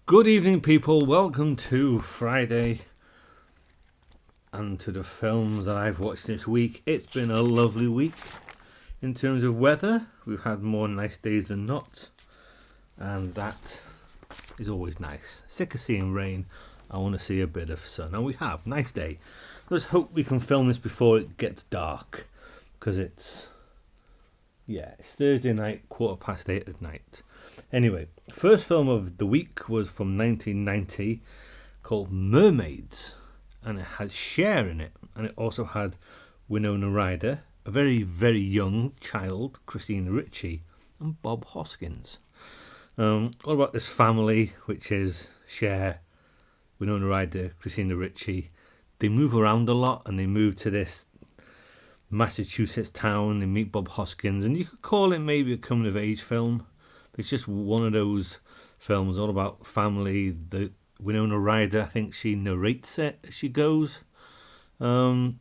Good evening, people. Welcome to Friday and to the films that I've watched this week. It's been a lovely week in terms of weather. We've had more nice days than not, and that is always nice. Sick of seeing rain. I want to see a bit of sun, and we have. Nice day. Let's hope we can film this before it gets dark, because it's Thursday night, 8:15 at night. Anyway, first film of the week was from 1990 called Mermaids, and it had Cher in it, and it also had Winona Ryder, a very, very young child, Christina Ricci, and Bob Hoskins. All about this family, which is Cher, Winona Ryder, Christina Ricci. They move around a lot, and they move to this Massachusetts town. They meet Bob Hoskins, and you could call it maybe a coming-of-age film. It's just one of those films all about family. The Winona Ryder, I think she narrates it as she goes. Drama,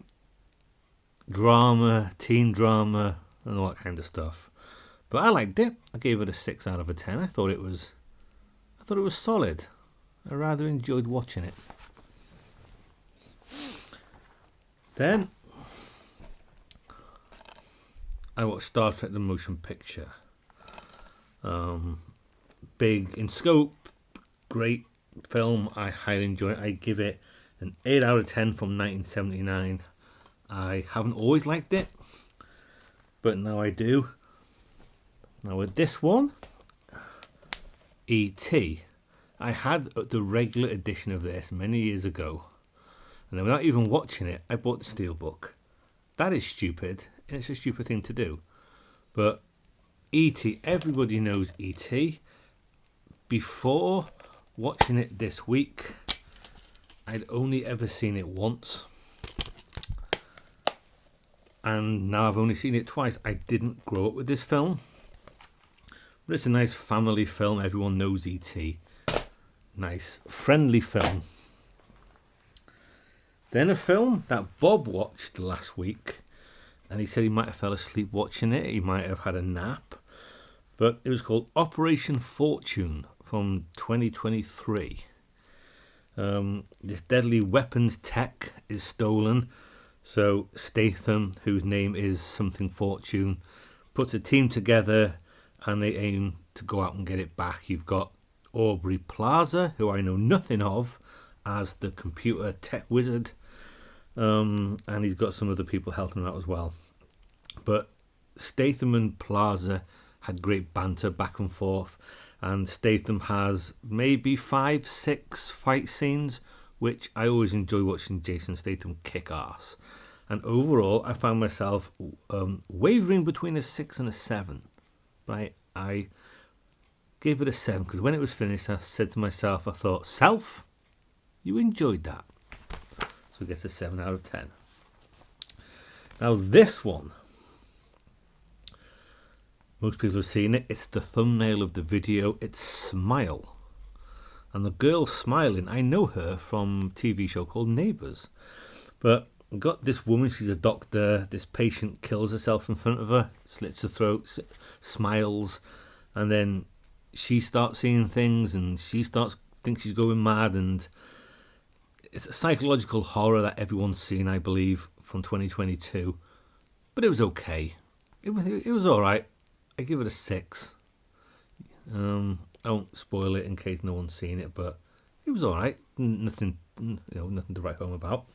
teen drama, and all that kind of stuff. But I liked it. I gave it a 6 out of 10. I thought it was solid. I rather enjoyed watching it. Then I watched Star Trek: The Motion Picture. Big in scope, great film. I highly enjoy it. I give it an 8 out of 10 from 1979. I haven't always liked it, but now I do. Now with this one, E.T. I had the regular edition of this many years ago, and then without even watching it, I bought the Steelbook. That is stupid, and it's a stupid thing to do. But E.T., everybody knows E.T. Before watching it this week, I'd only ever seen it once, and now I've only seen it twice. I didn't grow up with this film, but it's a nice family film. Everyone knows E.T. Nice, friendly film. Then a film that Bob watched last week, and he said he might have fell asleep watching it. He might have had a nap. But it was called Operation Fortune from 2023. This deadly weapons tech is stolen. So Statham, whose name is something Fortune, puts a team together and they aim to go out and get it back. You've got Aubrey Plaza, who I know nothing of, as the computer tech wizard. And he's got some other people helping him out as well. But Statham and Plaza had great banter back and forth, and Statham has maybe 5-6 fight scenes, which I always enjoy watching Jason Statham kick ass. And overall, I found myself wavering between a 6 and a 7. Right, I gave it a 7 because when it was finished, I said to myself, I thought, self, you enjoyed that. So it gets a 7 out of 10. Now this one, most people have seen it. It's the thumbnail of the video. It's Smile. And the girl smiling, I know her from a TV show called Neighbours. But got this woman, she's a doctor. This patient kills herself in front of her, slits her throat, smiles. And then she starts seeing things and she thinks she's going mad. And it's a psychological horror that everyone's seen, I believe, from 2022. But it was okay. It was all right. I give it a 6. I won't spoil it in case no one's seen it, but it was all right. Nothing to write home about.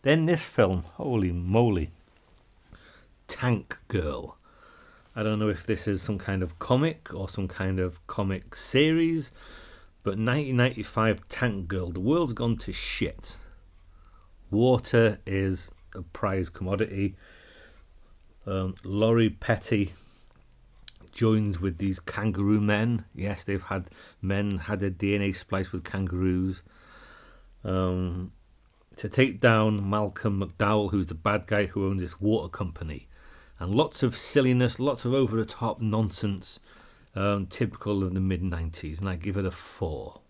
Then this film, holy moly, Tank Girl. I don't know if this is some kind of comic or some kind of comic series, but 1995 Tank Girl. The world's gone to shit. Water is a prized commodity. Laurie Petty joins with these kangaroo men. Yes, they've had their DNA spliced with kangaroos to take down Malcolm McDowell, who's the bad guy who owns this water company. And lots of silliness, lots of over-the-top nonsense, typical of the mid-90s, and I give it a 4.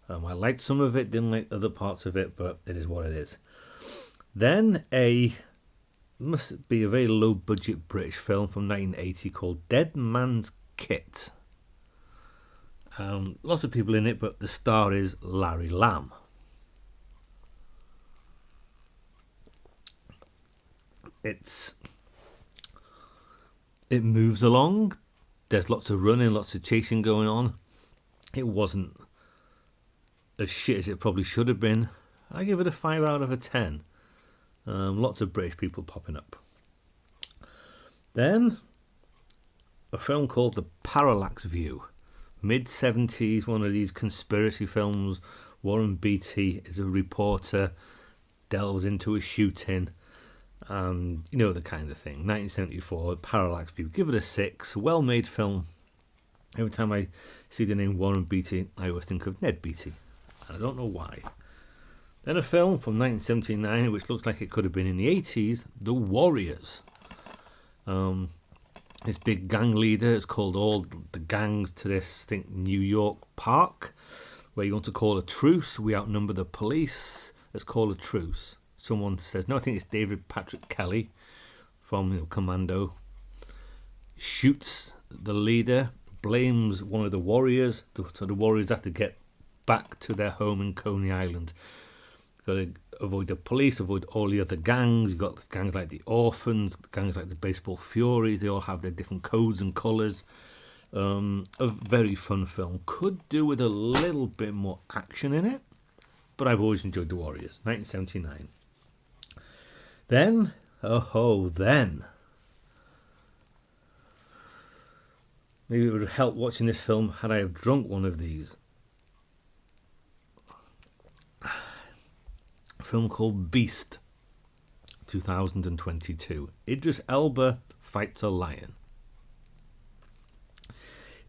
I liked some of it, didn't like other parts of it, but it is what it is. Then must be a very low budget British film from 1980 called Dead Man's Kit. Lots of people in it, but the star is Larry Lamb. It moves along. There's lots of running, lots of chasing going on. It wasn't as shit as it probably should have been. I give it a 5 out of a 10. Lots of British people popping up. Then, a film called The Parallax View. Mid-70s, one of these conspiracy films. Warren Beatty is a reporter, delves into a shooting, and you know the kind of thing. 1974, Parallax View. Give it a 6. Well-made film. Every time I see the name Warren Beatty, I always think of Ned Beatty. And I don't know why. Then a film from 1979, which looks like it could have been in the 80s, The Warriors. This big gang leader has called all the gangs to this, I think, New York park, where you want to call a truce. We outnumber the police. Let's call a truce. Someone says, no, I think it's David Patrick Kelly from Commando. Shoots the leader, blames one of the warriors, so the warriors have to get back to their home in Coney Island. Got to avoid the police, avoid all the other gangs. You've got gangs like the Orphans, gangs like the Baseball Furies. They all have their different codes and colours. A very fun film. Could do with a little bit more action in it, but I've always enjoyed The Warriors. 1979. Then, maybe it would have helped watching this film had I have drunk one of these. A film called Beast, 2022. Idris Elba fights a lion.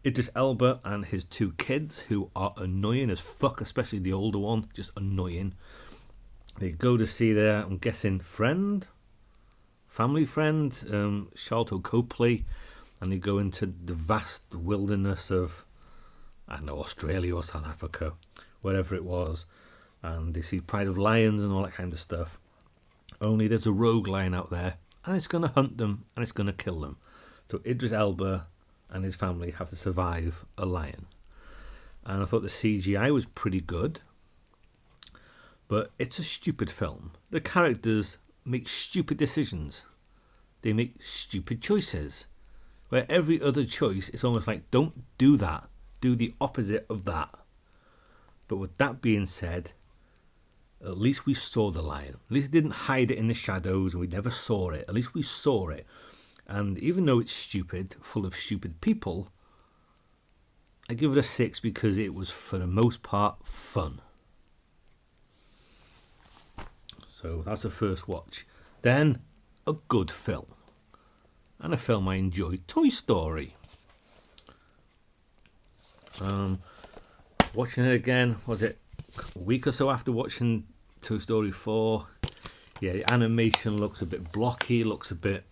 Idris Elba and his 2 kids, who are annoying as fuck, especially the older one, just annoying. They go to see their, I'm guessing, family friend, Sharlto Copley, and they go into the vast wilderness of, I don't know, Australia or South Africa, wherever it was, and they see Pride of Lions and all that kind of stuff. Only there's a rogue lion out there, and it's going to hunt them, and it's going to kill them. So Idris Elba and his family have to survive a lion. And I thought the CGI was pretty good, but it's a stupid film. The characters make stupid decisions. They make stupid choices. Where every other choice is almost like, don't do that. Do the opposite of that. But with that being said, at least we saw the lion. At least it didn't hide it in the shadows and we never saw it. At least we saw it. And even though it's stupid, full of stupid people, I give it a 6 because it was, for the most part, fun. So that's the first watch. Then, a good film. And a film I enjoyed, Toy Story. Watching it again, was it a week or so after watching Toy Story 4? Yeah, the animation looks a bit blocky, looks a bit,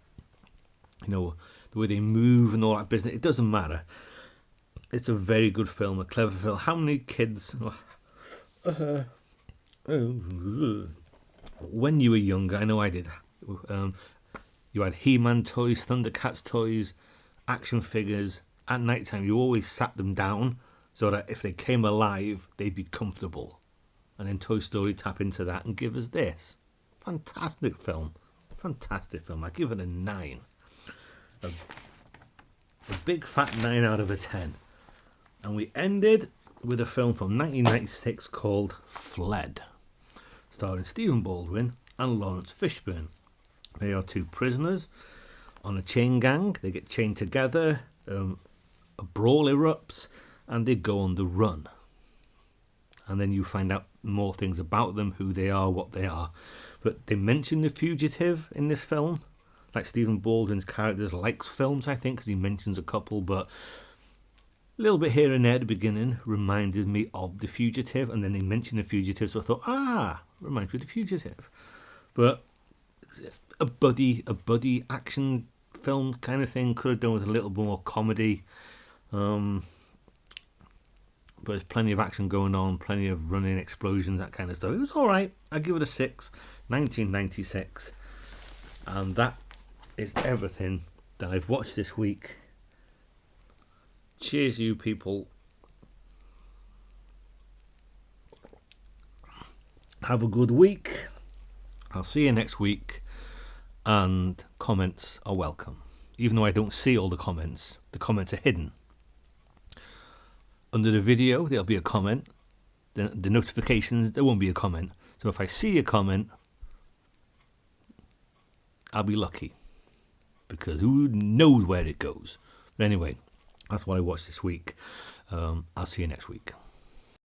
the way they move and all that business. It doesn't matter. It's a very good film, a clever film. How many kids... when you were younger, I know I did, you had He-Man toys, Thundercats toys, action figures. At night time, you always sat them down so that if they came alive, they'd be comfortable. And then Toy Story tap into that and give us this. Fantastic film. Fantastic film. I give it a 9. A big fat 9 out of a 10. And we ended with a film from 1996 called Fled, starring Stephen Baldwin and Lawrence Fishburne. They are 2 prisoners on a chain gang. They get chained together, a brawl erupts, and they go on the run. And then you find out more things about them, who they are, what they are. But they mention The Fugitive in this film. Like Stephen Baldwin's character likes films, I think, because he mentions a couple, but a little bit here and there at the beginning reminded me of The Fugitive, and then they mentioned The Fugitive, so I thought, reminds me of The Fugitive. But a buddy action film kind of thing, could have done with a little bit more comedy. But there's plenty of action going on, plenty of running, explosions, that kind of stuff. It was alright. I give it a 6. 1996. And that is everything that I've watched this week. Cheers, you people. have a good week. I'll see you next week, and comments are welcome. Even though I don't see all the comments are hidden. Under the video, there'll be a comment. The notifications, there won't be a comment. So if I see a comment, I'll be lucky, because who knows where it goes. But anyway, that's what I watched this week. I'll see you next week.